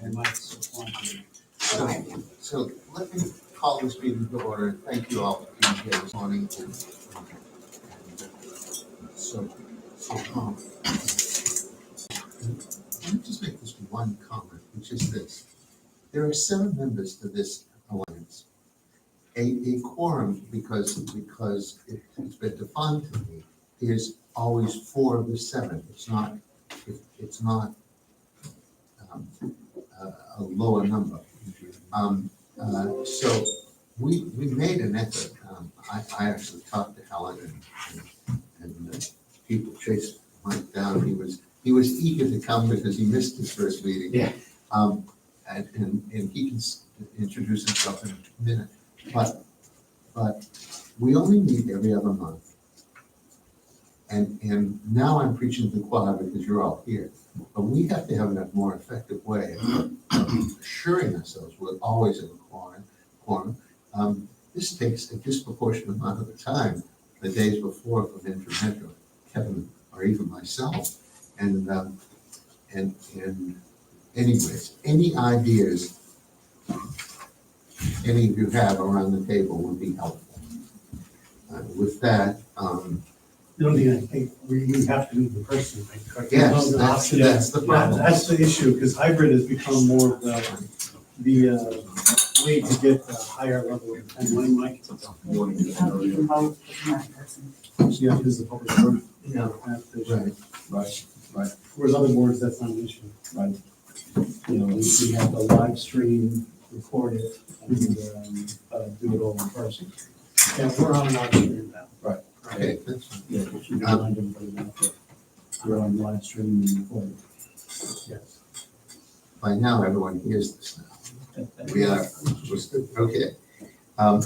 and Mike Sept. So let me call this meeting to order. Thank you all for being here this morning. Let me just make this one comment, which is this. There are 7 members to this alliance. A quorum, because it's been defined to me, is always 4 of the 7. It's not a lower number. So we made an effort. I actually talked to Helen and people chased Mike down. He was eager to come because he missed his first meeting. Yeah. And he can introduce himself in a minute. But we only meet every other month. And now I'm preaching to the choir because you're all here. But we have to have a more effective way of assuring ourselves we're always in a quorum. This takes a disproportionate amount of the time, the days before from Intermetro, Kevin, or even myself. And anyways, any ideas any of you have around the table would be helpful. With that, The only thing I think we have to do the person, right? Correct? yes, No, that's the problem. That's the issue, because hybrid has become more of the way to get a higher level of attendance. Mike? Yeah, because the public board, Right. Whereas other boards, that's not an issue. Right. You know, we have the live stream, record it, and do it all in person. Yeah, we're on live stream now. Right. Okay, that's fine. Yeah, but you remind everybody about that. We're on live stream and record. Yes. By now, everyone hears this now. We are, okay. And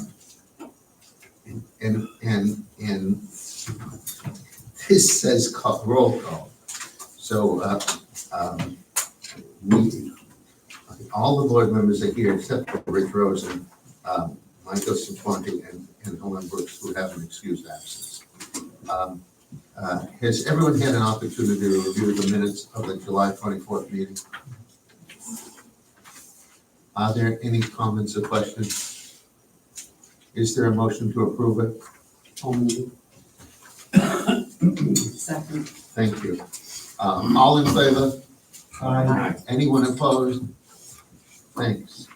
this says roll call. So, all the board members are here except for Rich Rosen, Michael Sept, and Helen Brooks, who have an excused absence. Has everyone had an opportunity to review the minutes of the July 24th meeting? Are there any comments or questions? Is there a motion to approve it? Second. Thank you. All in favor? Aye. Anyone opposed? Thanks.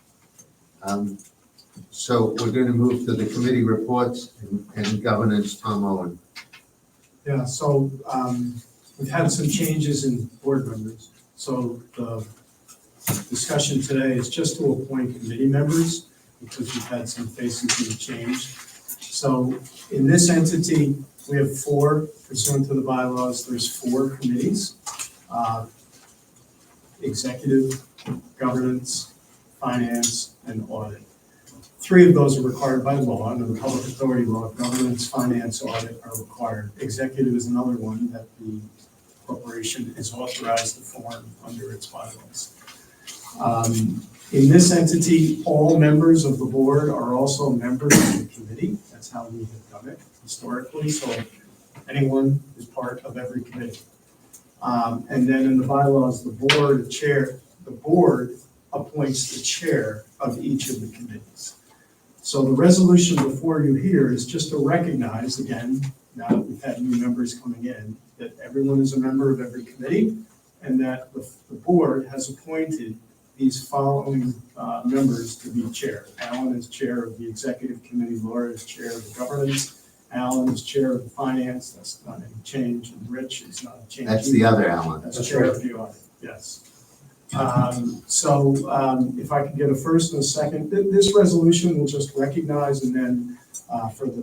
So we're going to move to the committee reports and governance. Tom Owen. Yeah, so we've had some changes in board members. So the discussion today is just to appoint committee members because we've had some faces being changed. So in this entity, we have 4 pursuant to the bylaws. There's 4 committees: executive, governance, finance, and audit. 3 of those are required by law, under the public authority law. Governance, finance, audit are required. Executive is another one that the corporation is authorized to form under its bylaws. In this entity, all members of the board are also members of the committee. That's how we have done it historically. So anyone is part of every committee. And then in the bylaws, the board appoints the chair of each of the committees. So the resolution before you here is just to recognize, again, now that we've had new members coming in, that everyone is a member of every committee, and that the board has appointed these following members to be chair. Alan is chair of the executive committee, Laura is chair of the governance, Alan is chair of the finance, that's not any change, and Rich is not a change. That's the other Alan. That's chair of the audit, yes. If I could get a first and a second, this resolution will just recognize and then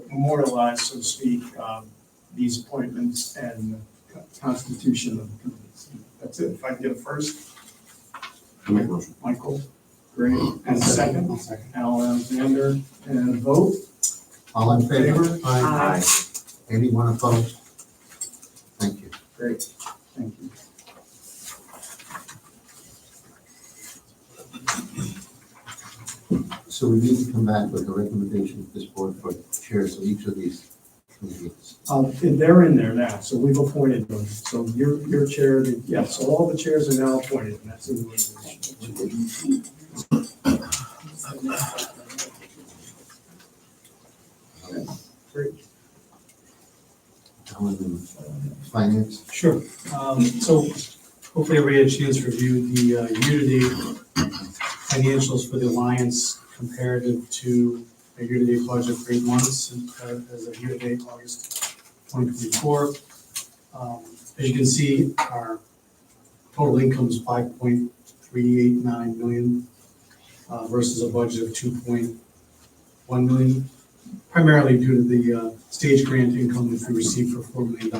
memorialize, so to speak, these appointments and the constitution of the committees. That's it. If I can get a first. Michael, great. And a second. Al Alexander, and a vote. All in favor? Aye. Anyone opposed? Thank you. Great. Thank you. So we need to come back with a recommendation to this board for chairs of each of these committees? And they're in there now, so we've appointed them. So your chair, yeah, so all the chairs are now appointed, and that's in the resolution. Great. Alan, in finance? Sure. So hopefully everybody had a chance to review the year-to-date financials for the Alliance comparative to a year-to-date budget for 8 months as of year-to-date August 2024. As you can see, our total income is $5.389 million versus a budget of $2.1 million, primarily due to the stage grant income which we received for $4 million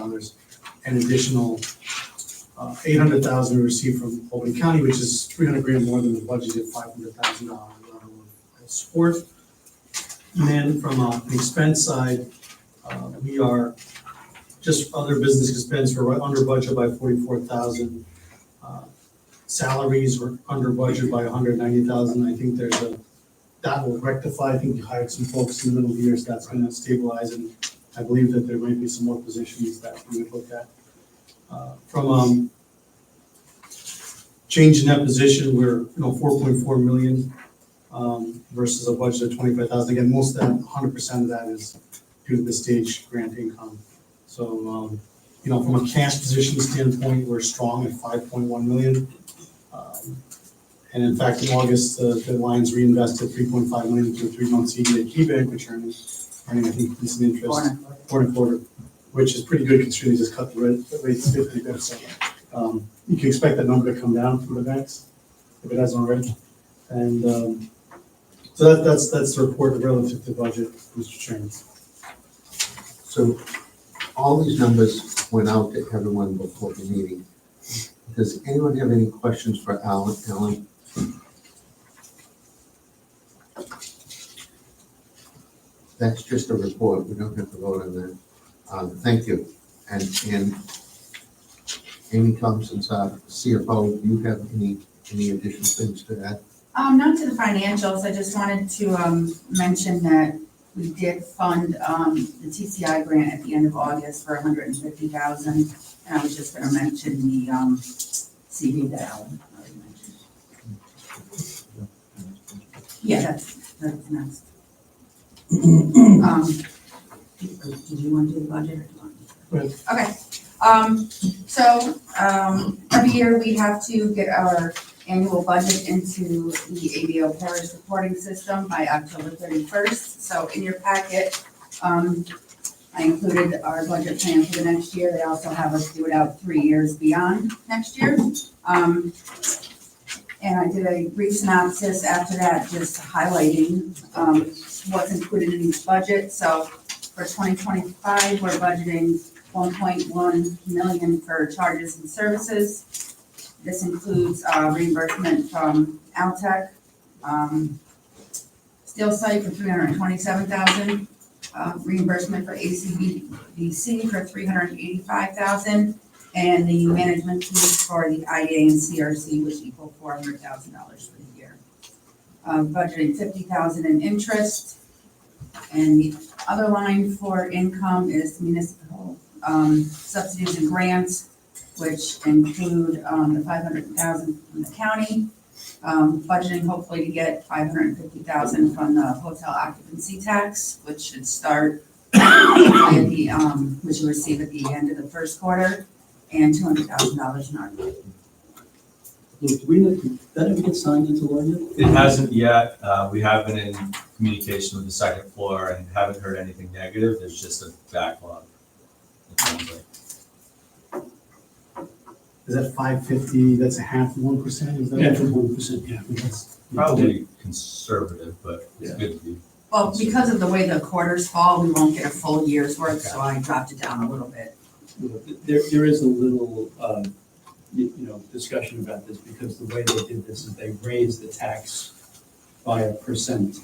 and additional $800,000 we received from Albany County, which is $300,000 more than the budgeted $500,000 level of support. And then from the expense side, we are just other business expense, we're under budget by $44,000. Salaries were under budget by $190,000. I think that will rectify. I think we hired some folks in the middle of the year, so that's going to stabilize, and I believe that there might be some more positions that we would look at. From change in that position, we're 4.4 million versus a budget of 25,000. Again, most of that, 100% of that is due to the stage grant income. So, from a cash position standpoint, we're strong at 5.1 million. And in fact, in August, the Lions reinvested 3.5 million into a 3-month CD at KeyBank, which earning I think decent interest, 4.25, which is pretty good considering they just cut the rates 50 basis points. You can expect that number to come down for the banks if it hasn't already. And so that's the report relative to budget, Mr. Chairman. So all these numbers went out to everyone before the meeting. Does anyone have any questions for Alan? Alan? That's just a report. We don't have to vote on that. Thank you. And Amy Thompson, CFO, do you have any additional things to add? Not to the financials, I just wanted to mention that we did fund the TCI grant at the end of August for $150,000. And I was just gonna mention the CD that Alan already mentioned. Yeah, that's next. Did you want to do the budget or do you want me to? Go ahead. Okay, so every year we have to get our annual budget into the ABO Parish reporting system by October 31st. So in your packet, I included our budget plan for the next year. They also have us do it out 3 years beyond next year. And I did a brief synopsis after that, just highlighting what's included in each budget. So for 2025, we're budgeting 1.1 million for charges and services. This includes reimbursement from Altech, Steel Site for $327,000, reimbursement for ACBC for $385,000, and the management fees for the IDA and CRC, which equal $400,000 for the year. Budgeting $50,000 in interest, and the other line for income is municipal subsidies and grants, which include the $500,000 from the county, budgeting hopefully to get $550,000 from the hotel occupancy tax, which should start at the which you receive at the end of the first quarter, and $200,000 in ARPA. Did that ever get signed into law yet? It hasn't yet. We have been in communication with the second floor and haven't heard anything negative. There's just a backlog. It sounds like. Is that 550? That's a half of 1%? Is that? Yeah, 1%, yeah. That's Probably conservative, but it's Yeah. good to be. Well, because of the way the quarters fall, we won't get a full year's worth, so I dropped it down a little bit. There is a little, discussion about this, because the way they did this is they raised the tax by 1%,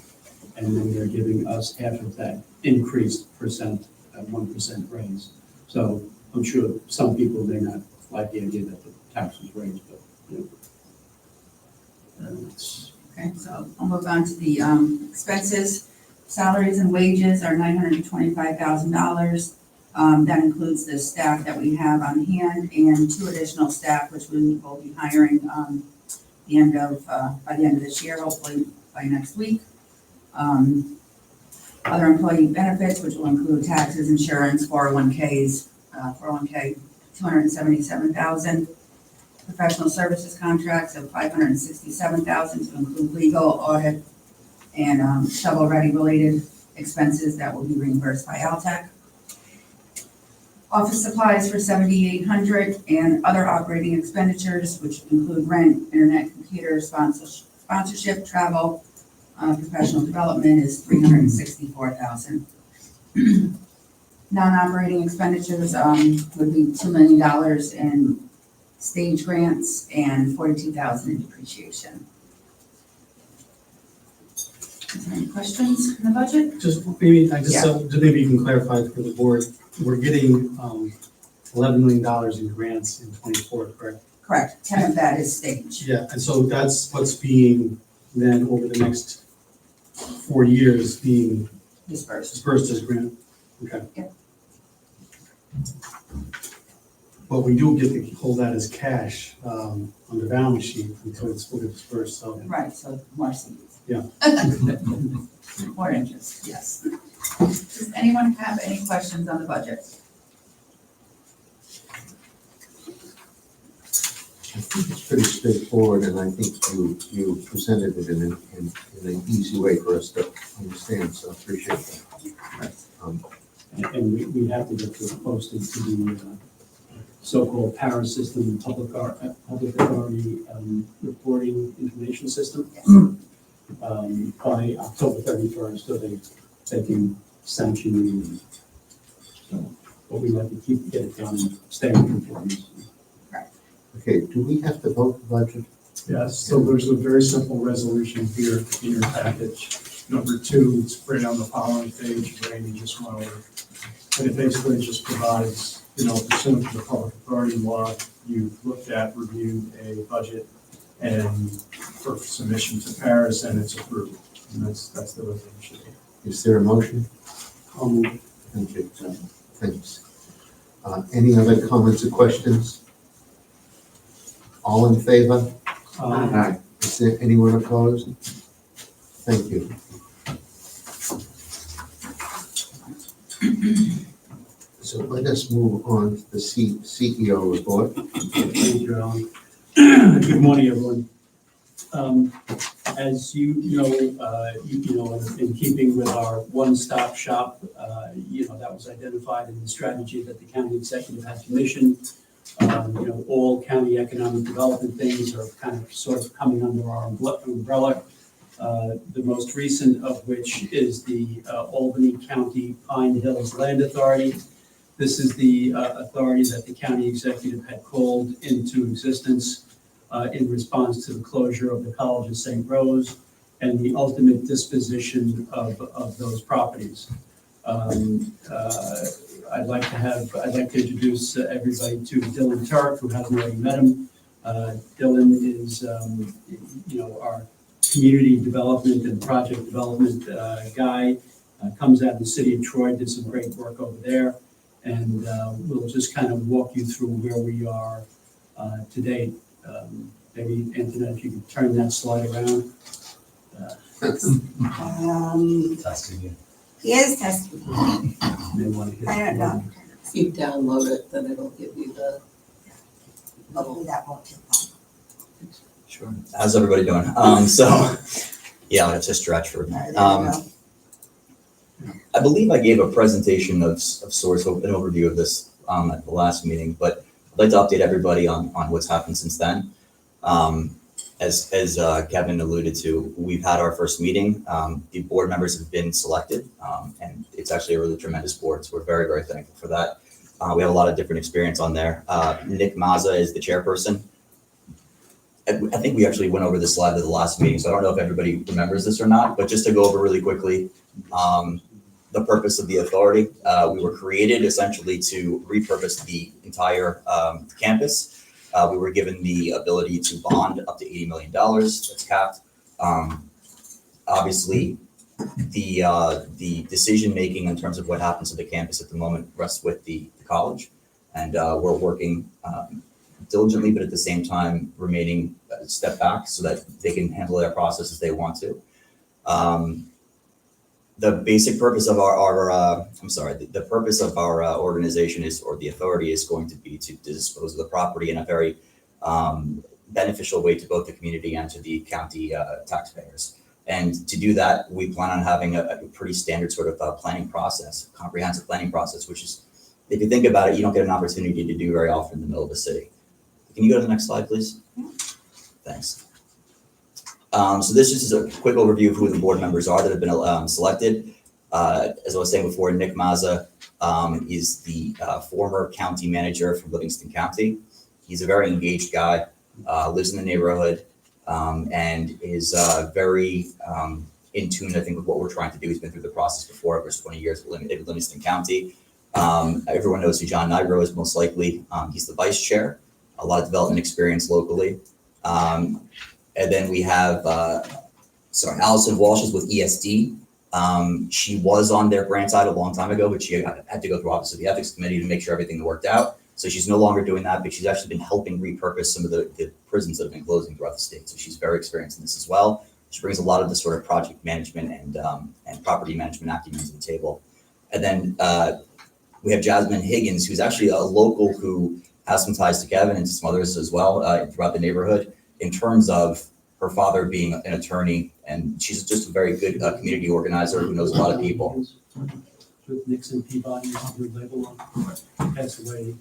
and then they're giving us half of that increased percent, at 1% raise. So I'm sure some people may not like the idea that the tax was raised, but, it's. Okay, so I'll move on to the expenses. Salaries and wages are $925,000. That includes the staff that we have on hand and 2 additional staff, which we will be hiring by the end of this year, hopefully by next week. Other employee benefits, which will include taxes, insurance, 401ks, 401k, $277,000. Professional services contracts of $567,000 to include legal, audit, and shovel-ready related expenses that will be reimbursed by Altech. Office supplies for $7,800 and other operating expenditures, which include rent, internet, computer, sponsorship, travel, professional development is $364,000. Non-operating expenditures would be $2 million in stage grants and $42,000 in depreciation. Is there any questions on the budget? Just maybe, maybe you can clarify for the board, we're getting $11 million in grants in '24, correct? Correct, 10 of that is stage. Yeah, and so that's what's being then over the next 4 years being Dispersed. as grant, okay? Yep. But we do get to hold that as cash on the balance sheet until it's fully dispersed, so. Right, so more seeds. Yeah. More interest, yes. Does anyone have any questions on the budget? I think it's pretty straightforward, and I think you presented it in an easy way for us to understand, so I appreciate that. And we have to get this posted to the so-called power system public authority reporting information system by October 31st, so they can sanction you. So, but we like to get it done, stay in conformance. Okay, do we have to vote the budget? Yes, so there's a very simple resolution here in your package. Number 2, it's right on the following page, Randy just went over. And it basically just provides, pursuant to the public authority law, you've looked at, reviewed a budget and for submission to Paris, and it's approved. And that's the resolution. Is there a motion? Thank you. Thanks. Any other comments or questions? All in favor? Aye. Is there anyone opposed? Thank you. So let us move on to the CEO report. Thank you, Alan. Good morning, everyone. As you know, in keeping with our one-stop shop, that was identified in the strategy that the county executive had commissioned. All county economic development things are kind of sort of coming under our umbrella. The most recent of which is the Albany County Pine Hills Land Authority. This is the authority that the county executive had called into existence in response to the closure of the College of St. Rose and the ultimate disposition of those properties. I'd like to introduce everybody to Dylan Turk, who hasn't already met him. Dylan is, our community development and project development guy. Comes out of the city of Troy, did some great work over there, and we'll just kind of walk you through where we are to date. Maybe Antoinette, if you could turn that slide around. Testing you. He is testing. May want to hit I don't know. If you download it, then it'll give you the Hopefully that won't take long. Sure. How's everybody doing? Yeah, it's a stretch for me. All right, there we go. I believe I gave a presentation of sorts, an overview of this at the last meeting, but I'd like to update everybody on what's happened since then. As Kevin alluded to, we've had our first meeting. The board members have been selected, and it's actually a really tremendous board, so we're very, very thankful for that. We have a lot of different experience on there. Nick Mazza is the chairperson. I think we actually went over this slide at the last meeting, so I don't know if everybody remembers this or not, but just to go over really quickly, the purpose of the authority. We were created essentially to repurpose the entire campus. We were given the ability to bond up to $80 million. That's capped. Obviously, the decision-making in terms of what happens to the campus at the moment rests with the college. And we're working diligently, but at the same time remaining a step back so that they can handle their process as they want to. The basic purpose of the purpose of our organization is, or the authority is going to be to dispose of the property in a very beneficial way to both the community and to the county taxpayers. And to do that, we plan on having a pretty standard sort of planning process, comprehensive planning process, which is, if you think about it, you don't get an opportunity to do very often in the middle of the city. Can you go to the next slide, please? Thanks. So this is just a quick overview of who the board members are that have been selected. As I was saying before, Nick Mazza is the former county manager from Livingston County. He's a very engaged guy, lives in the neighborhood, and is very in tune, I think, with what we're trying to do. He's been through the process before, over 20 years at Livingston County. Everyone knows who John Nigro is, most likely. He's the vice chair, a lot of development experience locally. And then we have, Allison Walsh is with ESD. She was on their grant side a long time ago, but she had to go through obviously the ethics committee to make sure everything worked out. So she's no longer doing that, but she's actually been helping repurpose some of the prisons that have been closing throughout the state. So she's very experienced in this as well. She brings a lot of the sort of project management and property management acumen to the table. And then we have Jasmine Higgins, who's actually a local who has some ties to Kevin and to some others as well throughout the neighborhood, in terms of her father being an attorney, and she's just a very good community organizer who knows a lot of people. With Nixon Peabody, who label passed away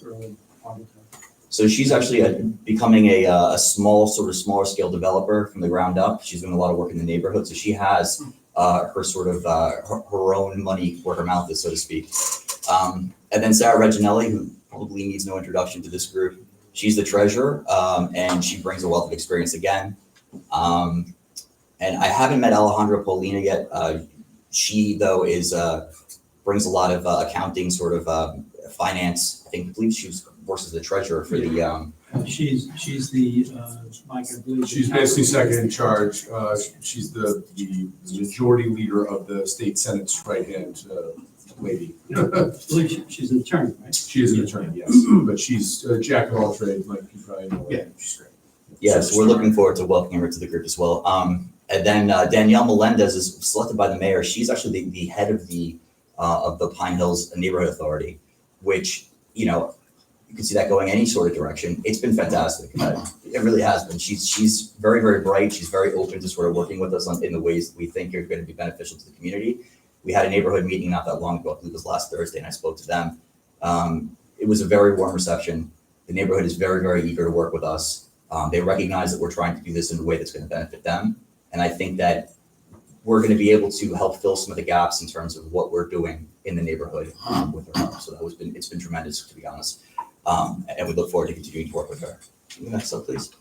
early part of time. So she's actually becoming a smaller scale developer from the ground up. She's doing a lot of work in the neighborhood, so she has her sort of her own money where her mouth is, so to speak. And then Sarah Reginelli, who probably needs no introduction to this group. She's the treasurer, and she brings a wealth of experience again. And I haven't met Alejandra Paulina yet. She, though, brings a lot of accounting, sort of finance. I believe she works as the treasurer for the. She's the Mike, I believe. She's basically second in charge. She's the majority leader of the state Senate's right-hand lady. I believe she's an attorney, right? She is an attorney, yes, but she's a jack of all trades, like you probably know. Yeah, she's great. Yes, we're looking forward to welcoming her to the group as well. And then Danielle Melendez is selected by the mayor. She's actually the head of the Pine Hills Neighborhood Authority, which, you know, you can see that going any sort of direction. It's been fantastic. It really has been. She's very, very bright. She's very open to sort of working with us in the ways that we think are going to be beneficial to the community. We had a neighborhood meeting not that long ago, I believe it was last Thursday, and I spoke to them. It was a very warm reception. The neighborhood is very, very eager to work with us. They recognize that we're trying to do this in a way that's going to benefit them. And I think that we're going to be able to help fill some of the gaps in terms of what we're doing in the neighborhood with her help. So it's been tremendous, to be honest. And we look forward to continuing to work with her. Next up, please.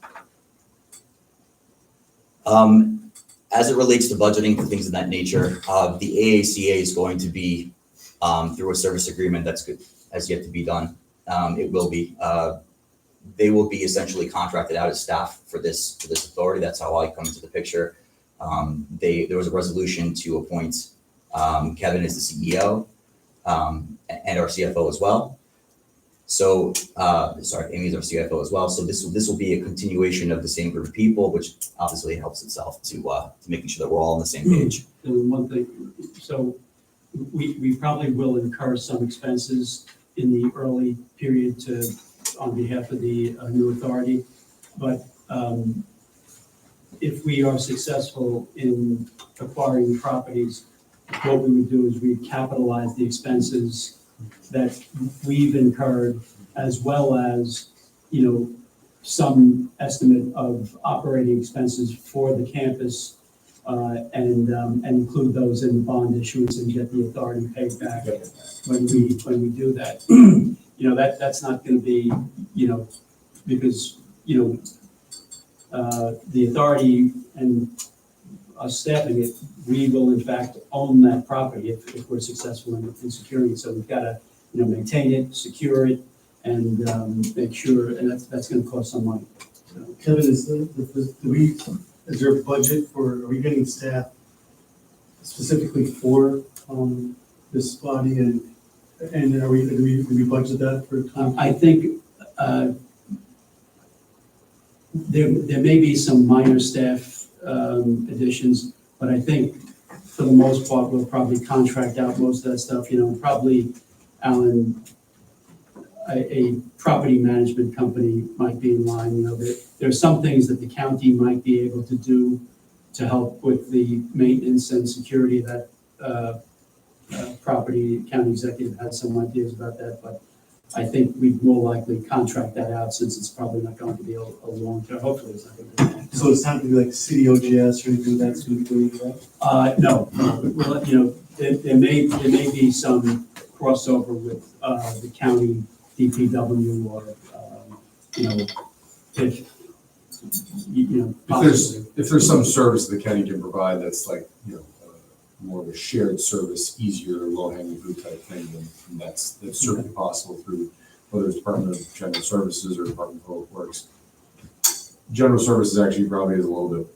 As it relates to budgeting for things of that nature, the AACA is going to be through a service agreement that's has yet to be done. It will be. They will be essentially contracted out as staff for this authority. That's how I come into the picture. There was a resolution to appoint Kevin as the CEO and our CFO as well. So, Amy's our CFO as well. So this will be a continuation of the same group of people, which obviously helps itself to making sure that we're all on the same page. And one thing, so we probably will incur some expenses in the early period on behalf of the new authority, but if we are successful in acquiring properties, what we would do is we'd capitalize the expenses that we've incurred, as well as, you know, some estimate of operating expenses for the campus, and include those in the bond issuance and get the authority paid back when we do that. You know, that's not going to be, you know, because, you know, the authority and us staffing it, we will in fact own that property if we're successful in securing it. So we've got to, you know, maintain it, secure it, and make sure, and that's going to cost some money. So, Kevin, is there a budget for, are we getting staff specifically for, this body and do we budget that for? I think, there may be some minor staff, additions, but I think for the most part, we'll probably contract out most of that stuff, probably, Alan, a property management company might be in line, there are some things that the county might be able to do to help with the maintenance and security of that, property. County executive had some ideas about that, but I think we'd more likely contract that out since it's probably not going to be a long term, hopefully it's not going to be long. So it's not gonna be like city OGS or anything that's gonna be doing that? No, well, there may be some crossover with, the county DPW or, if, possibly. If there's some service the county can provide that's like, more of a shared service, easier, low-hanging fruit type thing, then that's certainly possible through whether it's Department of General Services or Department of Public Works. General Services actually probably is a little bit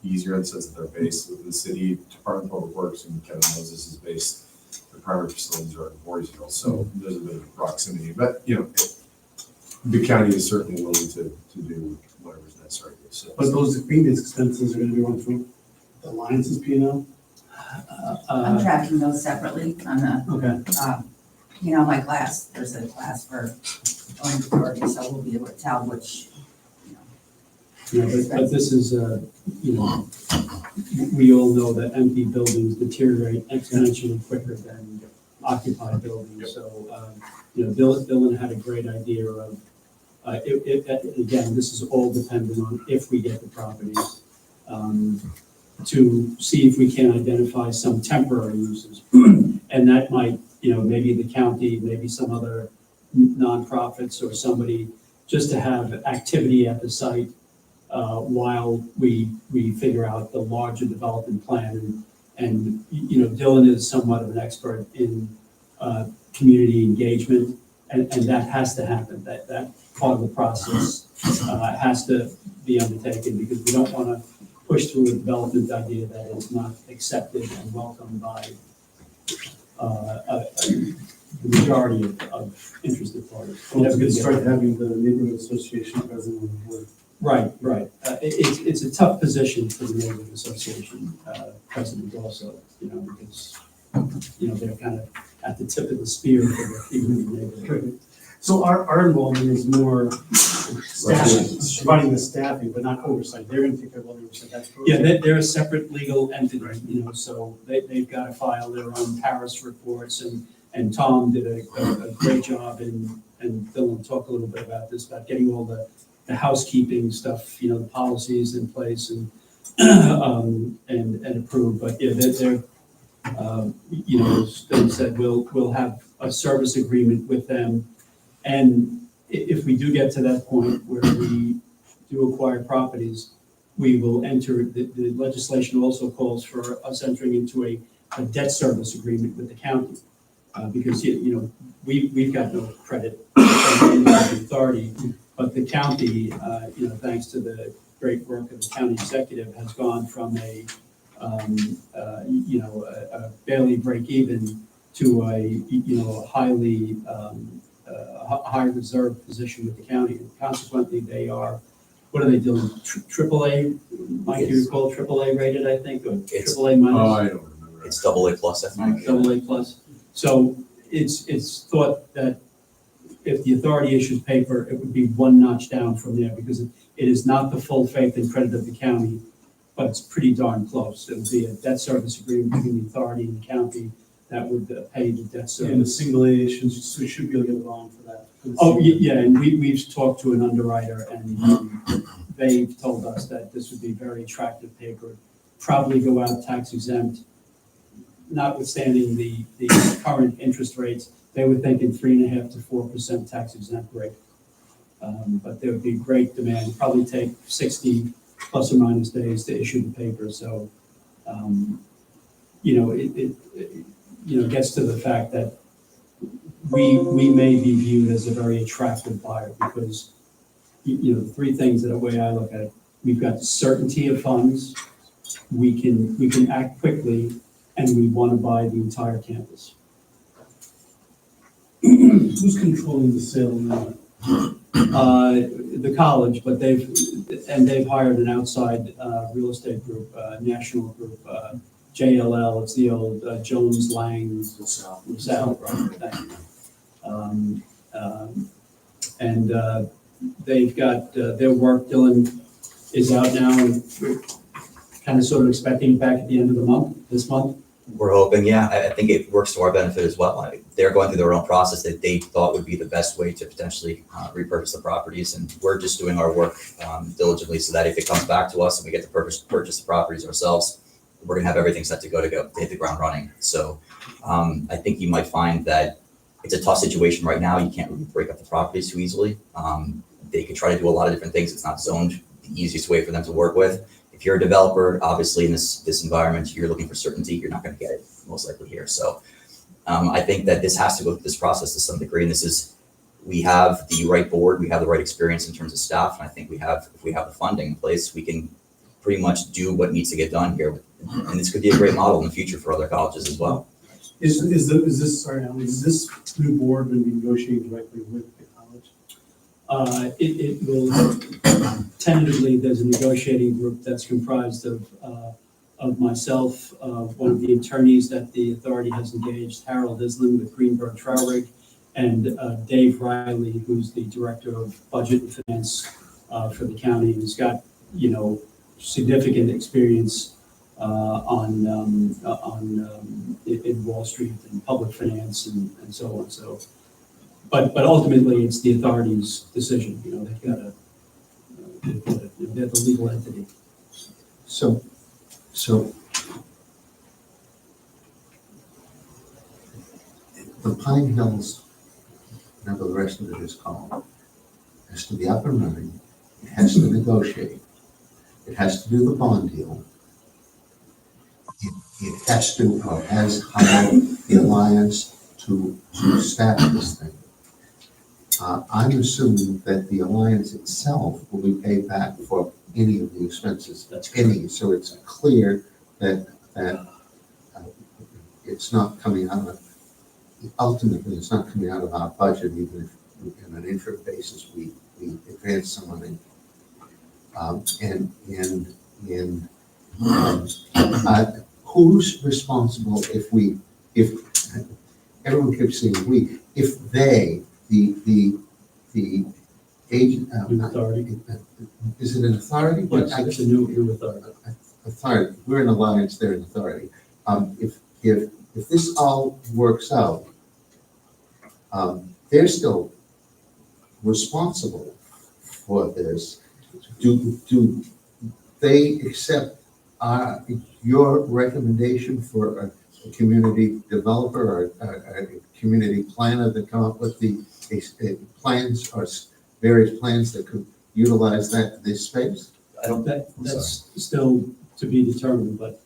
easier in the sense that they're based within the city. Department of Public Works, and Kevin knows this, is based, the primary facilities are in Voorheesville, so there's a bit of proximity. But, the county is certainly willing to do whatever's necessary. So, But those maintenance expenses are gonna be run through the Alliance's P&L? I'm tracking those separately on the, Okay. my class, there's a class for going authority, so we'll be able to tell which, But this is, we all know that empty buildings deteriorate exponentially quicker than occupied buildings. So, Dylan had a great idea of, again, this is all dependent on if we get the properties, to see if we can identify some temporary uses. And that might, maybe the county, maybe some other nonprofits or somebody, just to have activity at the site while we figure out the larger development plan. And Dylan is somewhat of an expert in community engagement, and that has to happen. That part of the process has to be undertaken, because we don't want to push through a development idea that is not accepted and welcomed by the majority of interested parties. Well, it's gonna start having the neighborhood association president on the board. Right. It's a tough position for the neighborhood association president also, because, they're kind of at the tip of the spear for the people in the neighborhood. So our involvement is more staffing, providing the staffing, but not oversight. They're gonna take care of all the oversight. That's correct. Yeah, they're a separate legal entity, so they've got to file their own Paris reports, and Tom did a great job and Dylan talked a little bit about this, about getting all the housekeeping stuff, the policies in place and approved. But yeah, they're as Dylan said, we'll have a service agreement with them. And if we do get to that point where we do acquire properties, we will enter, the legislation also calls for us entering into a debt service agreement with the county. Because, we've got no credit from the authority, but the county, thanks to the great work of the county executive, has gone from a barely break even to a highly, high reserve position with the county. And consequently, they are, what are they doing? AAA, Mike, you recall AAA rated, I think, or It's- AAA minus? I don't remember. It's AA plus, I think. AA plus. So it's thought that if the authority issues paper, it would be one notch down from there, because it is not the full faith and credit of the county, but it's pretty darn close. It would be a debt service agreement between the authority and the county that would pay the debt service. And the single A issues, so we should be able to get a bond for that. Oh, yeah, and we've talked to an underwriter, and they've told us that this would be very attractive paper, probably go out tax exempt, notwithstanding the current interest rates. They were thinking 3.5% to 4% tax exempt rate. But there would be great demand, probably take 60 plus or minus days to issue the paper. So, it gets to the fact that we may be viewed as a very attractive buyer, because, the three things that the way I look at it, we've got certainty of funds, we can act quickly, and we want to buy the entire campus. Who's controlling the sale now? The college, but they've hired an outside real estate group, national group, JLL, it's the old Jones Lang LaSalle, right? Thank you. And they've got their work. Dylan is out now, and we're kind of sort of expecting back at the end of the month, this month. We're hoping, yeah, I think it works to our benefit as well. They're going through their own process that they thought would be the best way to potentially repurchase the properties, and we're just doing our work diligently so that if it comes back to us and we get to purchase the properties ourselves, we're gonna have everything set to hit the ground running. So I think you might find that it's a tough situation right now. You can't really break up the properties too easily. They could try to do a lot of different things. It's not zoned the easiest way for them to work with. If you're a developer, obviously in this environment, you're looking for certainty, you're not going to get it most likely here. So I think that this has to go through this process to some degree. And we have the right board, we have the right experience in terms of staff. And I think if we have the funding in place, we can pretty much do what needs to get done here. And this could be a great model in the future for other colleges as well. Is this new board going to be negotiating directly with the college? It will, tentatively, there's a negotiating group that's comprised of myself, one of the attorneys that the authority has engaged, Harold Island with Greenberg Traurig, and Dave Riley, who's the director of budget and finance for the county. He's got, significant experience in Wall Street and public finance and so on. So, but ultimately, it's the authority's decision. They're the legal entity. So the Pine Hills, whatever the rest of it is called, has to be up and running. It has to negotiate. It has to do the bond deal. It has to, or has hired the alliance to staff this thing. I'm assuming that the alliance itself will be paid back for any of the expenses. That's any. So it's clear that it's not coming out of, ultimately, it's not coming out of our budget, even if on an interim basis we advance some money. Who's responsible if everyone keeps saying we, if they, the agent, Authority. is it an authority? Yes, it's a new authority. Authority, we're an alliance, they're an authority. If this all works out, they're still responsible for this. Do they accept your recommendation for a community developer or a community planner to come up with the plans or various plans that could utilize this space? I don't think that's still to be determined, but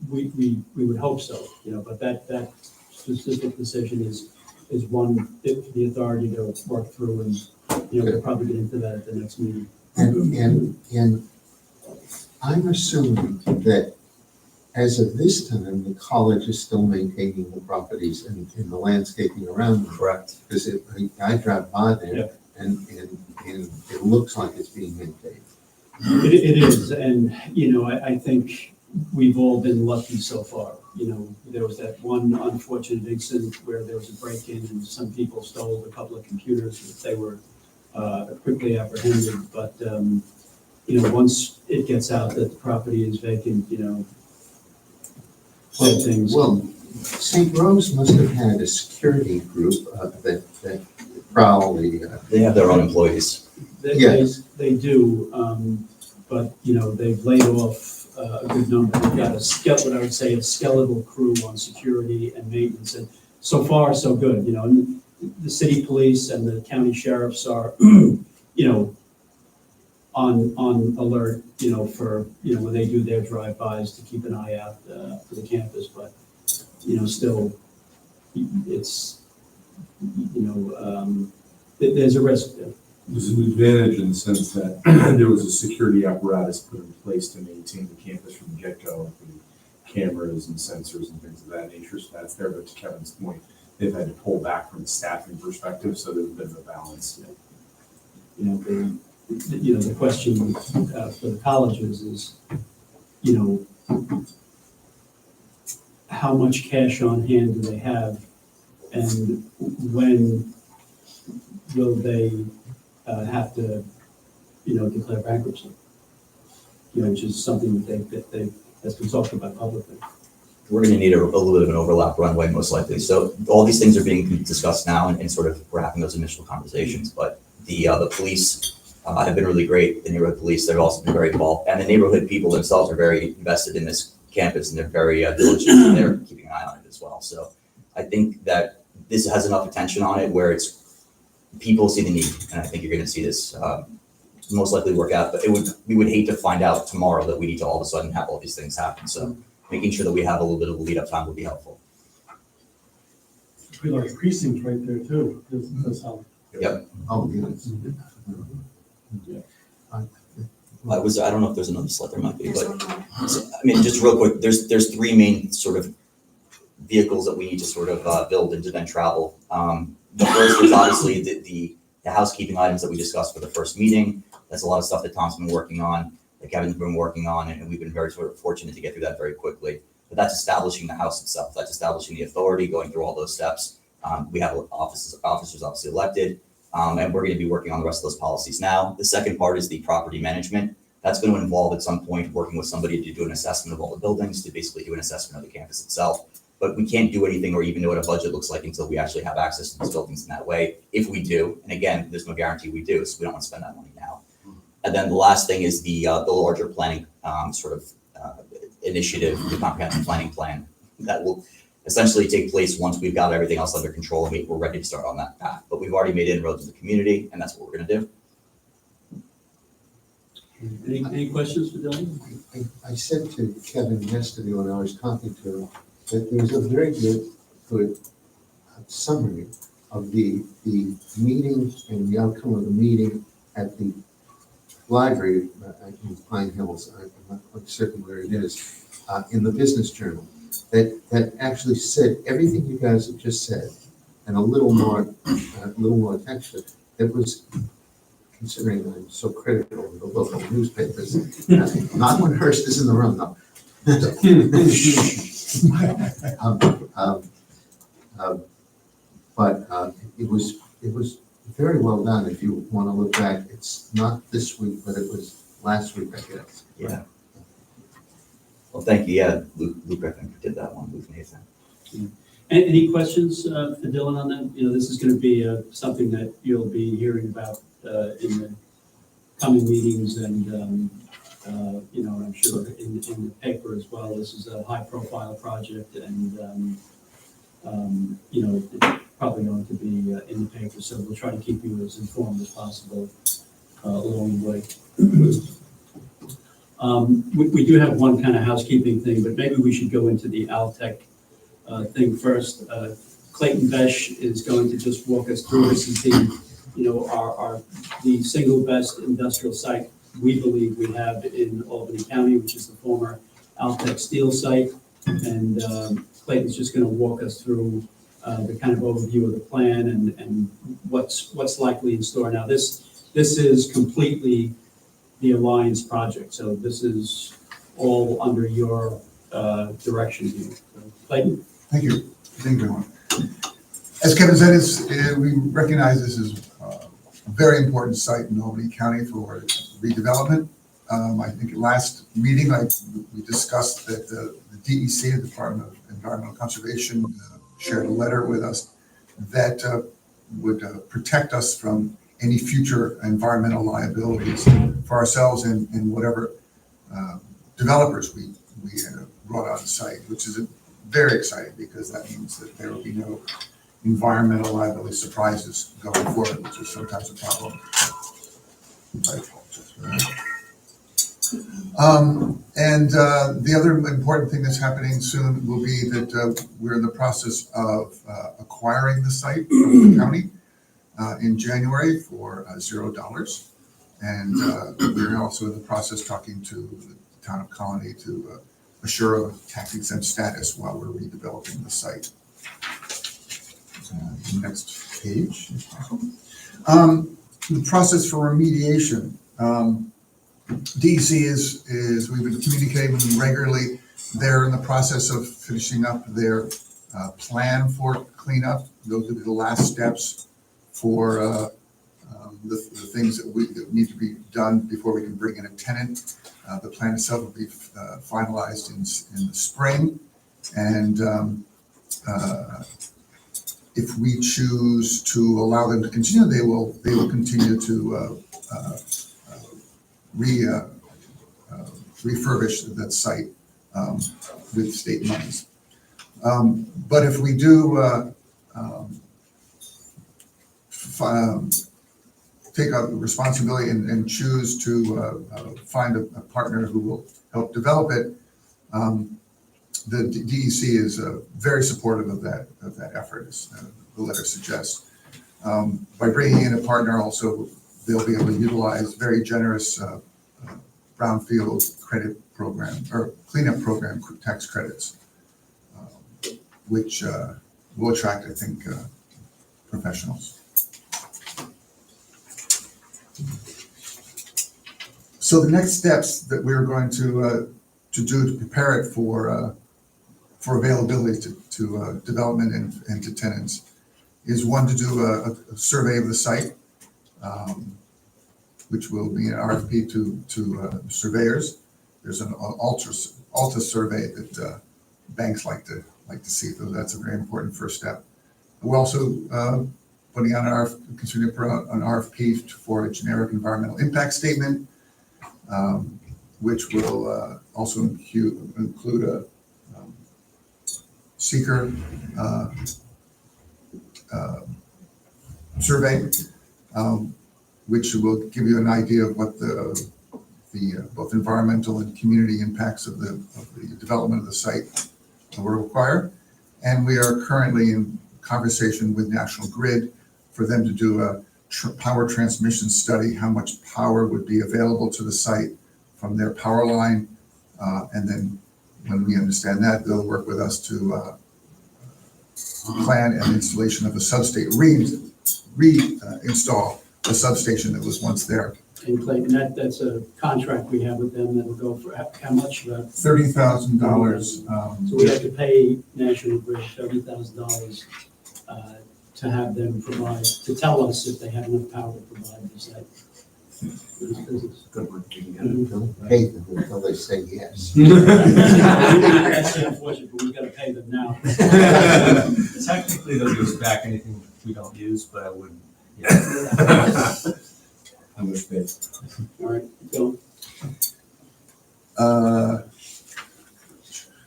we would hope so, but that specific decision is one for the authority to work through, and we'll probably get into that at the next meeting. And I'm assuming that as of this time, the college is still maintaining the properties and the landscaping around them. Correct. Because I drive by there, Yeah. and it looks like it's being maintained. It is, and, I think we've all been lucky so far. There was that one unfortunate incident where there was a break-in and some people stole a couple of computers. They were quickly apprehended, but, once it gets out that the property is vacant, things. Well, St. Rose must have had a security group that probably. They have their own employees. Yes. They do, but, they've laid off a good number. They've got what I would say, a skeletal crew on security and maintenance, and so far, so good, and the city police and the county sheriffs are, on alert, for, when they do their drive-bys to keep an eye out for the campus, but, still, it's, there's a risk there. There's an advantage in the sense that there was a security apparatus put in place to maintain the campus from the get-go. cameras and sensors and things of that nature, so that's there, but to Kevin's point, they've had to pull back from a staffing perspective, so there's a bit of a balance. The question for the colleges is, how much cash on hand do they have? And when will they have to, declare bankruptcy? Which is something that's been talked about publicly. We're gonna need a little bit of an overlap runway most likely. So all these things are being discussed now and sort of we're having those initial conversations, but the police have been really great. The neighborhood police, they've also been very involved, and the neighborhood people themselves are very invested in this campus, and they're very diligent, and they're keeping an eye on it as well. So I think that this has enough attention on it where people see the need, and I think you're gonna see this most likely work out, but we would hate to find out tomorrow that we need to all of a sudden have all these things happen. So making sure that we have a little bit of a lead up time would be helpful. Pretty large precinct right there too. Does help. Yep. Oh, yes. I don't know if there's another slide, there might be, There's but one more. so, I mean, just real quick, there's three main sort of vehicles that we need to sort of build and to then travel. The first is obviously the housekeeping items that we discussed for the first meeting. That's a lot of stuff that Tom's been working on, that Kevin's been working on, and we've been very sort of fortunate to get through that very quickly. But that's establishing the house itself. That's establishing the authority, going through all those steps. We have officers obviously elected, and we're going to be working on the rest of those policies now. The second part is the property management. That's going to involve at some point working with somebody to do an assessment of all the buildings, to basically do an assessment of the campus itself. But we can't do anything or even know what a budget looks like until we actually have access to these buildings in that way. If we do, and again, there's no guarantee we do, so we don't want to spend that money now. And then the last thing is the larger planning initiative, the comprehensive planning plan that will essentially take place once we've got everything else under control and we're ready to start on that path. But we've already made inroads in the community, and that's what we're going to do. Any questions for Dylan? I said to Kevin yesterday when I was talking to him that there was a very good summary of the meeting and the outcome of the meeting at the library in Pine Hills. I'm not quite certain where it is, in the Business Journal, that actually said everything you guys have just said and a little more texture. It was, considering I'm so critical of the local newspapers, not when Hearst is in the room, though. But it was very well done. If you want to look back, it's not this week, but it was last week, I guess. Yeah. Well, thank you. Yeah, Luke I think did that one with Nathan. Any questions for Dylan on that? This is going to be something that you'll be hearing about in the coming meetings, and I'm sure in the paper as well. This is a high-profile project, and it's probably going to be in the paper. So we'll try to keep you as informed as possible along the way. We do have one kind of housekeeping thing, but maybe we should go into the Altech thing first. Clayton Besh is going to just walk us through this. Is the single best industrial site we believe we have in Albany County, which is the former Altech Steel site. And Clayton's just going to walk us through the kind of overview of the plan and what's likely in store. Now, this is completely the Alliance project, so this is all under your direction here. So, Clayton? Thank you. Thank you, everyone. As Kevin said, we recognize this is a very important site in Albany County for redevelopment. I think at last meeting, we discussed that the DEC, the Department of Environmental Conservation, shared a letter with us that would protect us from any future environmental liabilities for ourselves and whatever developers we brought on site, which is very exciting because that means that there will be no environmental liability surprises going forward, which is sometimes a problem. The other important thing that's happening soon will be that we're in the process of acquiring the site from the county in January for $0. And we're also in the process talking to the town of Colony to assure a tax exempt status while we're redeveloping the site. Next page, if possible. The process for remediation. DEC is, we've been communicating with them regularly. They're in the process of finishing up their plan for cleanup. Those will be the last steps for the things that need to be done before we can bring in a tenant. The plan itself will be finalized in the spring. And if we choose to allow them to continue, they will continue to refurbish that site with state monies. But if we do take up responsibility and choose to find a partner who will help develop it, the DEC is very supportive of that effort, as the letter suggests. By bringing in a partner, also they'll be able to utilize very generous brownfield credit program or cleanup program tax credits, which will attract, I think, professionals. So the next steps that we're going to do to prepare it for availability to development and to tenants is, one, to do a survey of the site, which will be an RFP to surveyors. There's an Alta survey that banks like to see, so that's a very important first step. We're also putting on considering an RFP for a generic environmental impact statement, which will also include a seeker survey, which will give you an idea of what the both environmental and community impacts of the development of the site will require. And we are currently in conversation with National Grid for them to do a power transmission study, how much power would be available to the site from their power line. And then when we understand that, they'll work with us to plan an installation of a substation, reinstall a substation that was once there. And Clayton, that's a contract we have with them that will go for how much? $30,000. So we have to pay National Grid $30,000 to have them provide, to tell us if they have enough power to provide the site. Good one. Pay them until they say yes. That's unfortunate, but we've got to pay them now. Technically, they'll give us back anything we don't use, but I wouldn't, yeah. Understood. All right, go.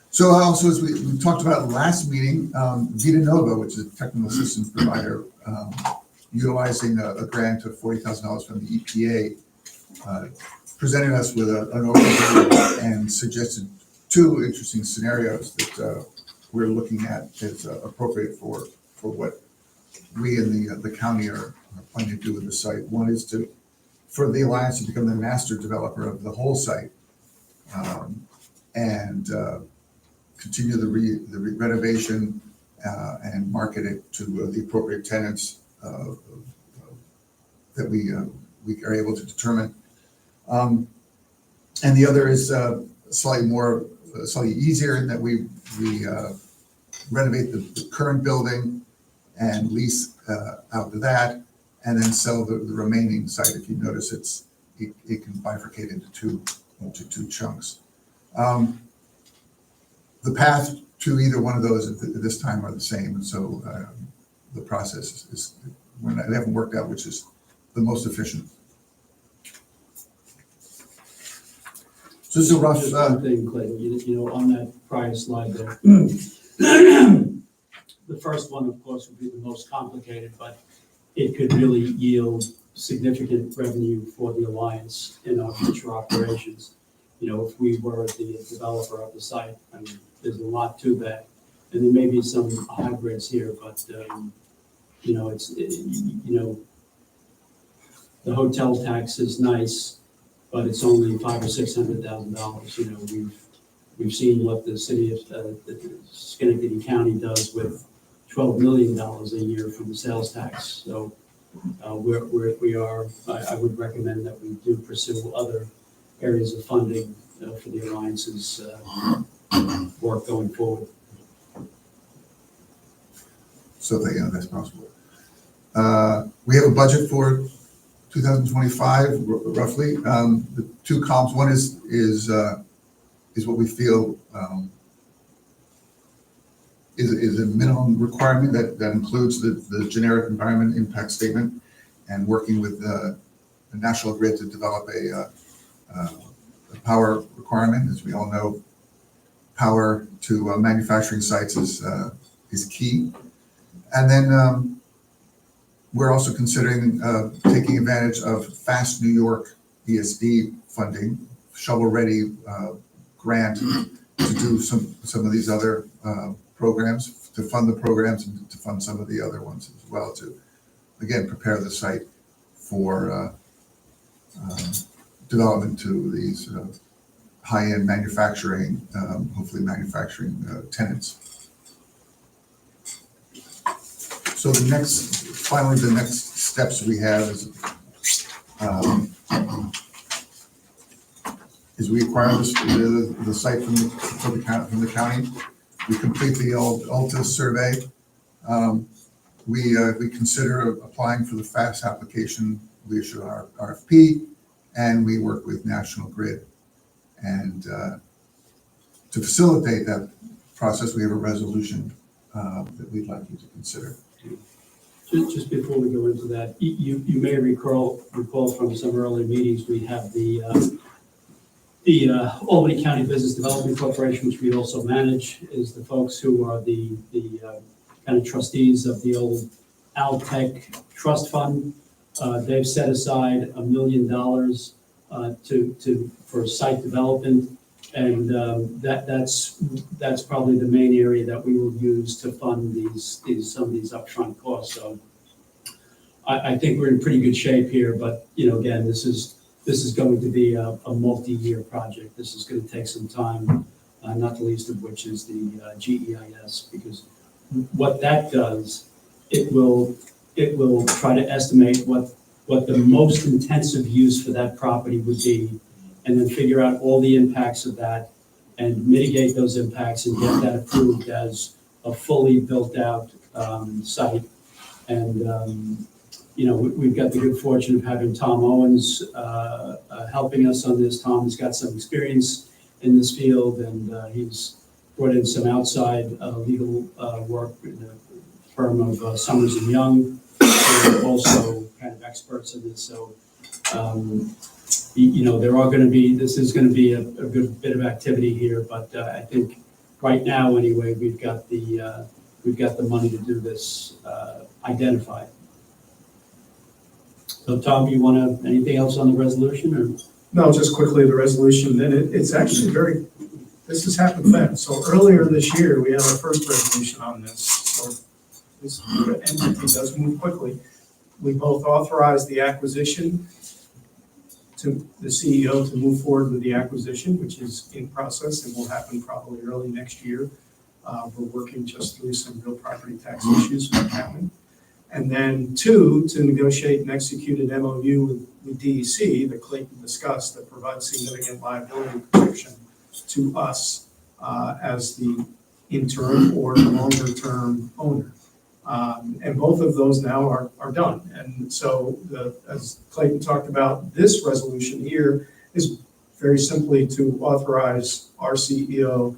So also, as we talked about last meeting, Vita Nova, which is a technical assistance provider, utilizing a grant of $40,000 from the EPA, presented us with an overview and suggested two interesting scenarios that we're looking at as appropriate for what we in the county are planning to do with the site. One is for the Alliance to become the master developer of the whole site, and continue the renovation and market it to the appropriate tenants that we are able to determine. And the other is slightly easier in that we renovate the current building and lease out to that, and then sell the remaining site. If you notice, it can bifurcate into two chunks. The path to either one of those at this time are the same, and so the process is when they haven't worked out which is the most efficient. So this is a rough. Just one thing, Clayton, you know, on that prior slide there. The first one, of course, would be the most complicated, but it could really yield significant revenue for the Alliance in our future operations. You know, if we were the developer of the site, I mean, there's a lot to that. And there may be some hybrids here, but, you know, the hotel tax is nice, but it's only $500,000 or $600,000. You know, we've seen what the city of Schenectady County does with $12 million a year from the sales tax. So I would recommend that we do pursue other areas of funding for the Alliance's work going forward. So that, yeah, that's possible. We have a budget for 2025, roughly. The two columns, one is what we feel is a minimum requirement that includes the generic environment impact statement and working with the National Grid to develop a power requirement. As we all know, power to manufacturing sites is key. And then we're also considering taking advantage of Fast New York ESD funding, shovel-ready grant to do some of these other programs, to fund the programs and to fund some of the other ones as well, to, again, prepare the site for development to these high-end manufacturing, hopefully manufacturing tenants. So the next steps we have is we acquire the site from the county. We complete the Alta survey. We consider applying for the FAST application. We issue our RFP, and we work with National Grid. And to facilitate that process, we have a resolution that we'd like you to consider. Just before we go into that, you may recall from some early meetings, we have the Albany County Business Development Corporation, which we also manage, is the folks who are the kind of trustees of the old Altech Trust Fund. They've set aside $1 million for site development, and that's probably the main area that we will use to fund some of these upfront costs. So I think we're in pretty good shape here, but again, this is going to be a multi-year project. This is going to take some time, not the least of which is the GEIS, because what that does, it will try to estimate what the most intensive use for that property would be, and then figure out all the impacts of that and mitigate those impacts and get that approved as a fully built out site. And we've got the good fortune of having Tom Owens helping us on this. Tom's got some experience in this field, and he's brought in some outside legal work in the firm of Summers and Young, who are also kind of experts in this. So, this is going to be a good bit of activity here, but I think right now anyway, we've got the money to do this identified. So Tom, you want anything else on the resolution, or? No, just quickly, the resolution, and it's actually this has happened fast. So earlier this year, we had our first resolution on this. So this entity does move quickly. We both authorized the acquisition to the CEO to move forward with the acquisition, which is in process and will happen probably early next year. We're working just through some real property tax issues with the county. And then two, to negotiate and execute an MOU with DEC that Clayton discussed that provides significant liability protection to us as the interim or longer term owner. And both of those now are done. And so as Clayton talked about, this resolution here is very simply to authorize our CEO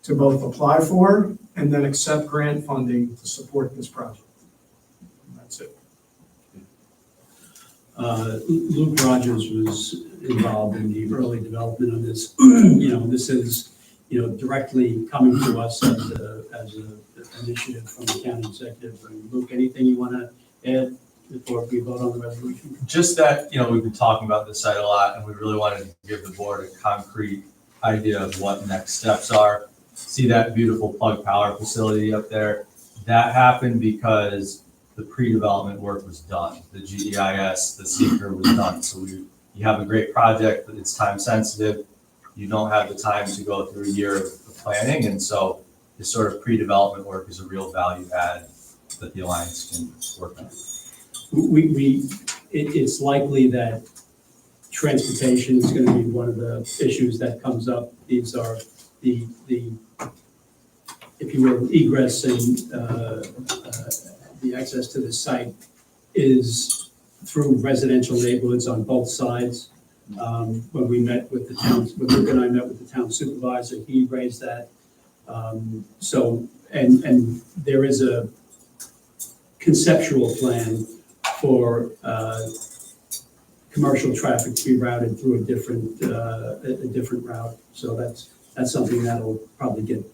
to both apply for and then accept grant funding to support this project. That's it. Luke Rogers was involved in the early development of this. This is, directly coming to us as an initiative from the county executive. And Luke, anything you want to add before we vote on the resolution? Just that, we've been talking about this site a lot, and we really wanted to give the board a concrete idea of what next steps are. See that beautiful Plug Power facility up there? That happened because the pre-development work was done. The GEIS, the seeker was done. So you have a great project, but it's time sensitive. you don't have the time to go through a year of planning. And so this sort of pre-development work is a real value add that the Alliance can work on. It's likely that transportation is gonna be one of the issues that comes up. These are the, if you will, egress and, the access to the site is through residential neighborhoods on both sides. When we met with the town, when Luke and I met with the town supervisor, he raised that. So, and there is a conceptual plan for commercial traffic to be routed through a different route. So that's something that'll probably get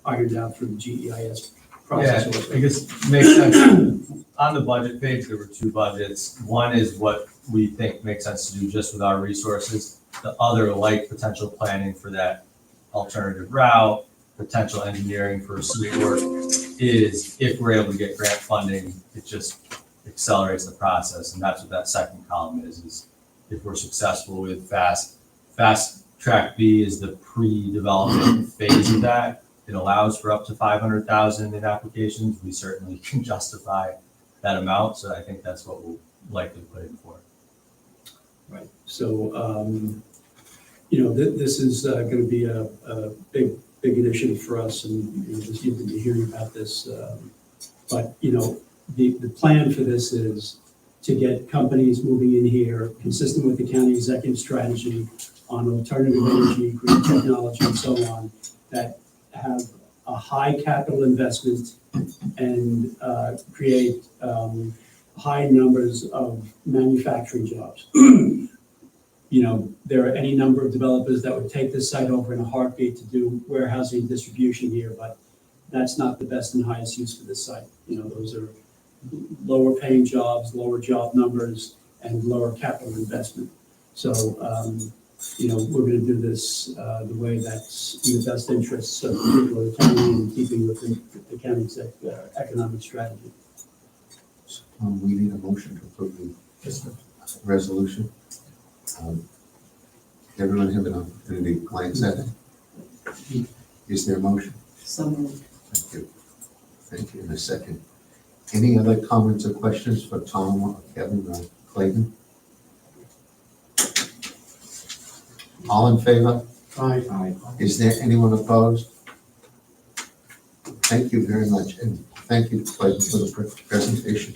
ironed out through the GEIS process. Yeah, also. because it makes sense. On the budget page, there were two budgets. One is what we think makes sense to do just with our resources. The other, like potential planning for that alternative route, potential engineering for street work, is if we're able to get grant funding, it just accelerates the process. And that's what that second column is if we're successful with fast track B is the pre-development phase of that. It allows for up to 500,000 in applications. We certainly can justify that amount. So I think that's what we'll likely put in for. Right. So, this is going to be a big initiative for us, and just you've been hearing about this. But the plan for this is to get companies moving in here, consistent with the county executive strategy on alternative energy, green technology, and so on, that have a high capital investment and create high numbers of manufacturing jobs. There are any number of developers that would take this site over in a heartbeat to do warehousing and distribution here, but that's not the best and highest use for this site. Those are lower paying jobs, lower job numbers, and lower capital investment. So, we're going to do this the way that's in the best interests of the people of the county and keeping with the county's economic strategy. We need a motion to approve the resolution. Everyone have an opportunity to glance at it. Is there a motion? So moved. Thank you. Thank you. In a second. Any other comments or questions for Tom or Kevin or Clayton? All in favor? Aye. Is there anyone opposed? Thank you very much, and thank you, Clayton, for the presentation.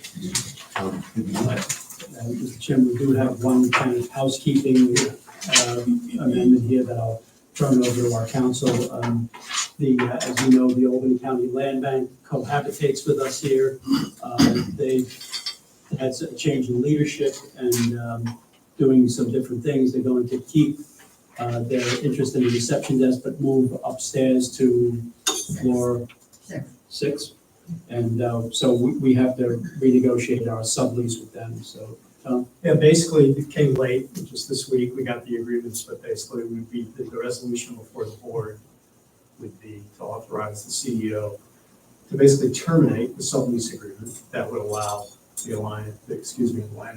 Mr. Chairman, we do have one kind of housekeeping amendment here that I'll turn over to our council. As you know, the Albany County Land Bank cohabitates with us here. They've had a change in leadership and doing some different things. They're going to keep their interest in the reception desk, but move upstairs to floor 6. And so we have to renegotiate our sublease with them. So, Tom? Yeah, basically, it came late, just this week, we got the agreements, but basically, the resolution before the board would be to authorize the CEO to basically terminate the sublease agreement that would allow the land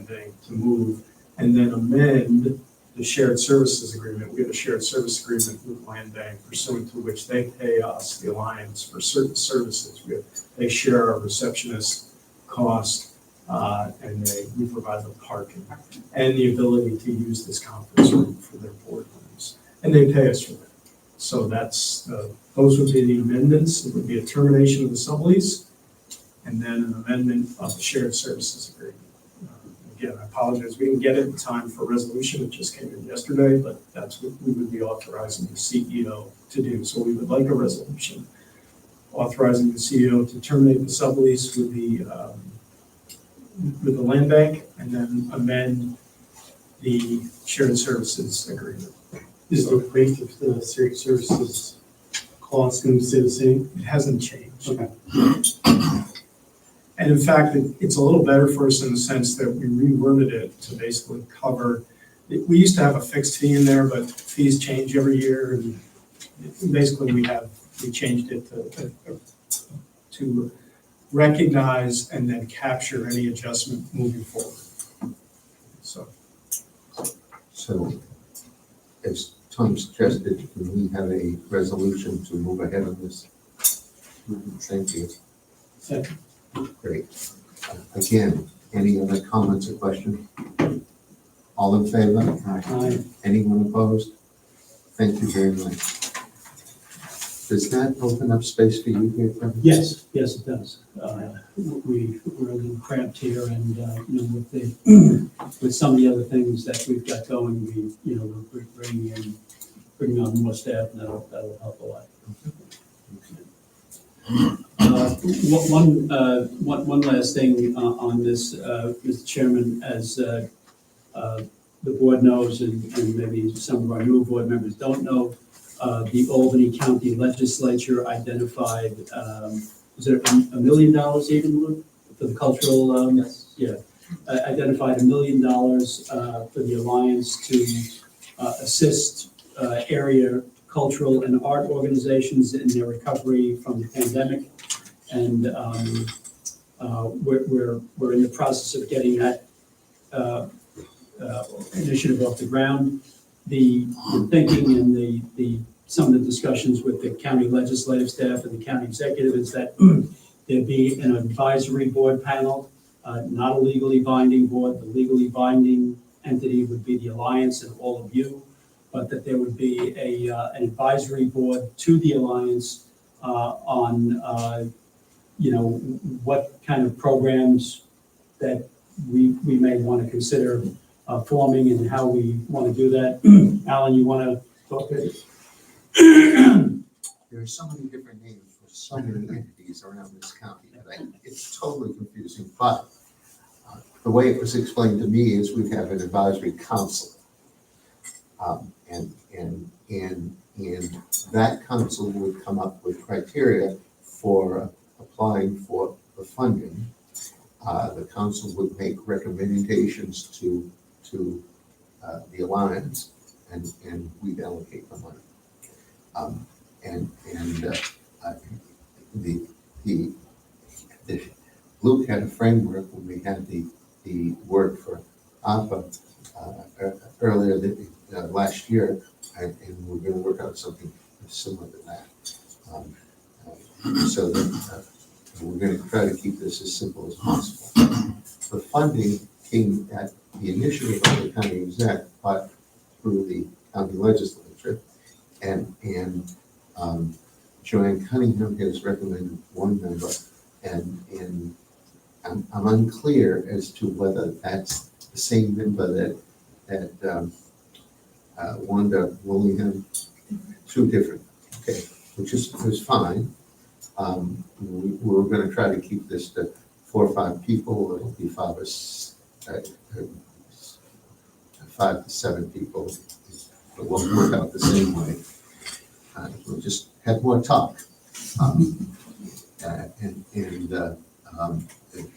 bank to move, and then amend the shared services agreement. We have a shared service agreement with land bank pursuant to which they pay us, the Alliance, for certain services. They share our receptionist cost, and we provide the parking and the ability to use this conference room for their board rooms, and they pay us for that. So those would be the amendments. It would be a termination of the sublease, and then an amendment of the shared services agreement. Again, I apologize, we didn't get it in time for resolution. It just came in yesterday, but that's what we would be authorizing the CEO to do. So we would like a resolution authorizing the CEO to terminate the sublease with the land bank, and then amend the shared services agreement. Is the rate of the services cost going to stay the same? It hasn't changed. Okay. And in fact, it's a little better for us in the sense that we reworded it to basically cover, we used to have a fixed fee in there, but fees change every year. And basically we changed it to recognize and then capture any adjustment moving forward. So So, as Tom suggested, can we have a resolution to move ahead on this? Thank you. Second. Great. Again, any other comments or questions? All in favor? Aye. Anyone opposed? Thank you very much. Does that open up space for you here, Kevin? Yes, yes, it does. We're a little cramped here and, you know, with some of the other things that we've got going, we're bringing on more staff and that'll help a lot. One last thing on this, Mr. Chairman, as the board knows, and maybe some of our new board members don't know, the Albany County Legislature identified, is it $1 million even, Luke, for the cultural? Yes. Yeah, identified $1 million for the Alliance to assist area cultural and art organizations in their recovery from the pandemic. And we're in the process of getting that initiative off the ground. The thinking and the some of the discussions with the county legislative staff and the county executive is that there be an advisory board panel, not a legally binding board. The legally binding entity would be the Alliance and all of you, but that there would be an advisory board to the Alliance on what kind of programs that we may want to consider forming and how we want to do that. Alan, you want to talk to it? There are so many different names for so many entities around this county that it's totally confusing. But the way it was explained to me is we have an advisory council. And that council would come up with criteria for applying for the funding. The council would make recommendations to the Alliance, and we'd allocate the money. Luke had a framework when we had the work for AACA earlier last year, and we're going to work out something similar to that. So that we're going to try to keep this as simple as possible. The funding came at the initiative of the county exec, but through the county legislature, and Joanne Cunningham has recommended one member, and I'm unclear as to whether that's the same member that Wanda Willingham, two different, okay, which is fine. We're going to try to keep this to 4 or 5 people. It'll be 5 to 7 people. It won't work out the same way. We'll just have more talk.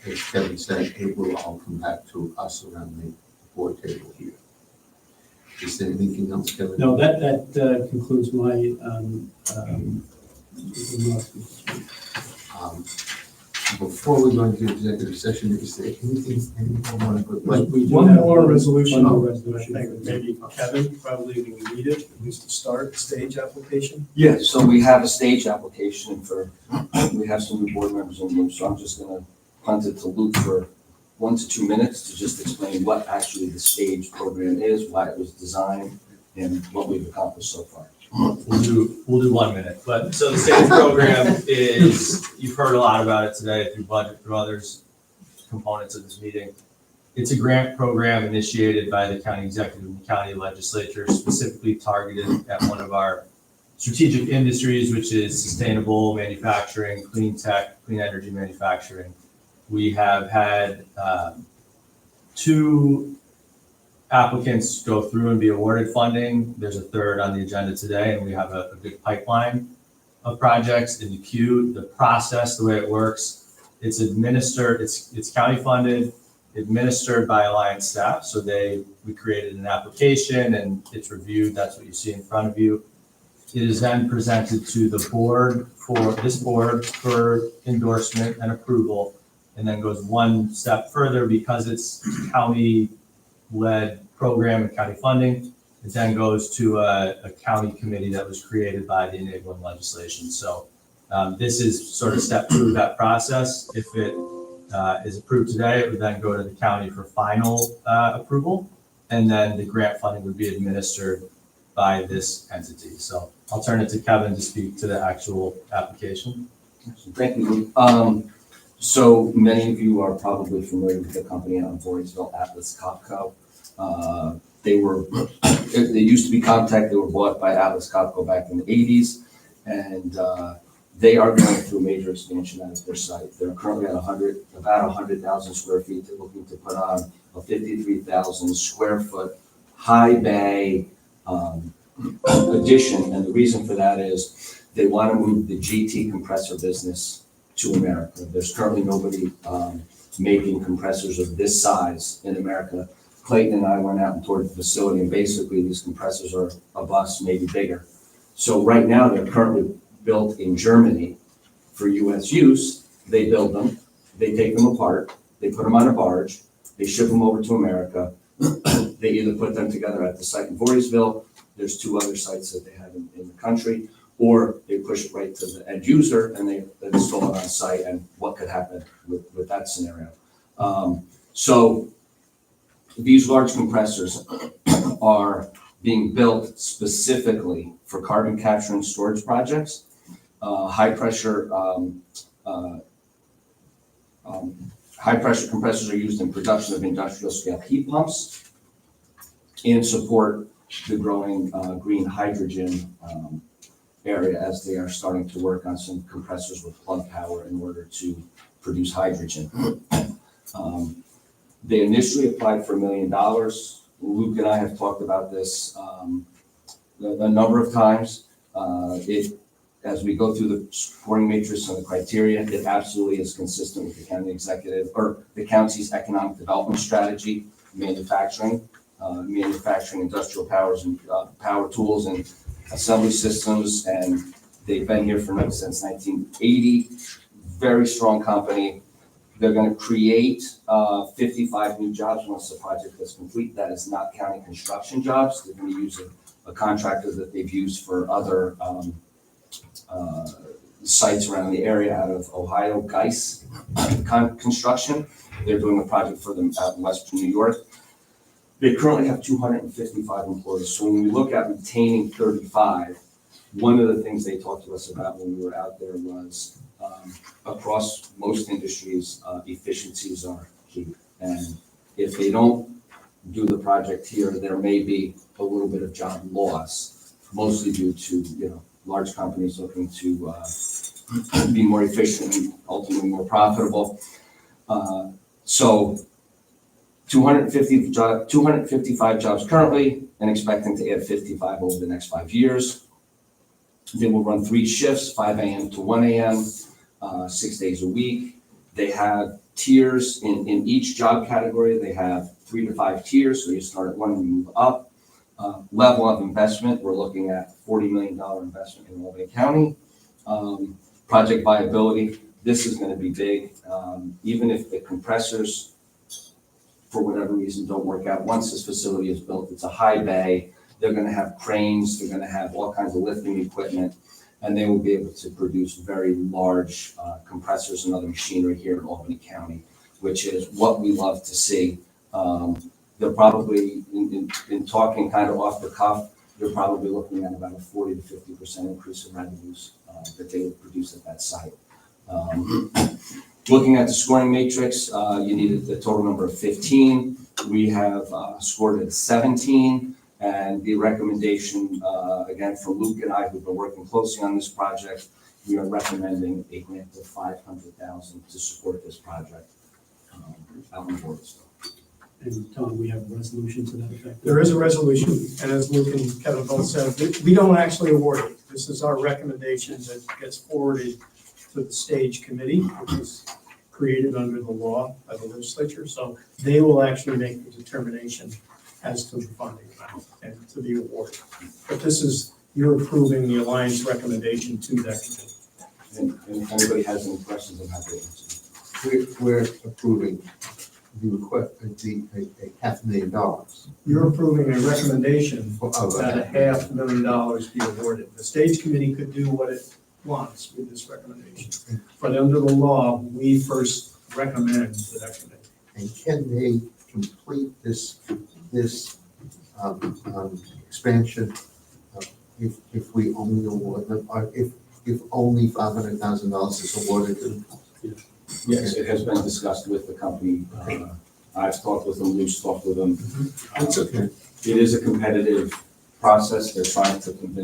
As Kevin said, it will all come back to us around the board table here. Is there anything else, Kevin? No, that concludes my remarks. Before we go into executive session, is there anyone would like? We do One have more resolution. One more resolution. I think maybe Kevin probably we need it, at least to start, stage application. Yeah, so we have a stage application for, we have some new board members in the room, so I'm just gonna punt it to Luke for 1 to 2 minutes to just explain what actually the stage program is, why it was designed, and what we've accomplished so far. We'll do 1 minute, but so the stage program is, you've heard a lot about it today through budget, through others components of this meeting. It's a grant program initiated by the county executive and the county legislature, specifically targeted at one of our strategic industries, which is sustainable manufacturing, clean tech, clean energy manufacturing. We have had 2 applicants go through and be awarded funding. There's a 3rd on the agenda today, and we have a good pipeline of projects in the queue. The process, the way it works, it's administered, it's county funded, administered by Alliance staff. So we created an application and it's reviewed. That's what you see in front of you. It is then presented to the board for endorsement and approval, and then goes one step further because it's county-led program and county funding. It then goes to a county committee that was created by the enabling legislation. So this is sort of step 2 of that process. If it is approved today, it would then go to the county for final approval, and then the grant funding would be administered by this entity. So I'll turn it to Kevin to speak to the actual application. Thank you, Luke. So many of you are probably familiar with the company out in Voorheesville, Atlas Copco. They used to be Comtech. They were bought by Atlas Copco back in the 80s, and they are going through major expansion out of their site. They're currently at about 100,000 square feet. They're looking to put on a 53,000 square foot high bay addition, and the reason for that is they want to move the GT compressor business to America. There's currently nobody making compressors of this size in America. Clayton and I went out and toured the facility, and basically these compressors are a bus, maybe bigger. So right now they're currently built in Germany for US use. They build them, they take them apart, they put them on a barge, they ship them over to America. They either put them together at the site in Voorheesville, there's 2 other sites that they have in the country, or they push it right to the end user and they install it on site, and what could happen with that scenario. So these large compressors are being built specifically for carbon capture and storage projects. High pressure compressors are used in production of industrial scale heat pumps and support the growing green hydrogen area, as they are starting to work on some compressors with plug power in order to produce hydrogen. They initially applied for $1 million. Luke and I have talked about this a number of times. As we go through the scoring matrix and the criteria, it absolutely is consistent with the county executive or the county's economic development strategy, manufacturing industrial powers and power tools and assembly systems, and they've been here since 1980. Very strong company. They're going to create 55 new jobs once the project is complete. That is not counting construction jobs. They're going to use a contractor that they've used for other sites around the area out of Ohio, Geis Construction. They're doing a project for them out in Western New York. They currently have 255 employees. So when we look at retaining 35, one of the things they talked to us about when we were out there was across most industries, efficiencies are key. And if they don't do the project here, there may be a little bit of job loss, mostly due to, large companies looking to be more efficient and ultimately more profitable. So 255 jobs currently, and expecting to add 55 over the next 5 years. They will run 3 shifts, 5 a.m. to 1 a.m., 6 days a week. They have tiers in each job category. They have 3 to 5 tiers, so you start at 1 and you move up. Level of investment, we're looking at $40 million investment in Albany County. Project viability, this is going to be big. Even if the compressors, for whatever reason, don't work out, once this facility is built, it's a high bay. They're going to have cranes, they're going to have all kinds of lifting equipment, and they will be able to produce very large compressors and other machinery here in Albany County, which is what we love to see. They're probably, in talking kind of off the cuff, they're probably looking at about a 40 to 50% increase in revenues that they would produce at that site. Looking at the scoring matrix, you needed the total number of 15. We have scored at 17, and the recommendation, again, from Luke and I, who've been working closely on this project, we are recommending a grant of $500,000 to support this project out in Voorheesville. And Tom, we have a resolution to that effect. There is a resolution, and as Luke and Kevin both said, we don't actually award it. This is our recommendation that gets forwarded to the stage committee, which is created under the law by the legislature. So they will actually make the determination as to the funding amount and to the award. But this is, you're approving the Alliance recommendation to that committee. And if anybody has any questions, I'm happy to answer. We're approving $500,000. You're approving a recommendation Oh, that $500,000 be awarded. The stage committee could do what it wants with this recommendation. But under the law, we first recommend the recommendation. And can they complete this expansion if we only award them, or if only $500,000 is awarded to them? Yes, it has been discussed with the company. I've talked with them, Luke's talked with them. That's okay. It is a competitive process. They're trying to convince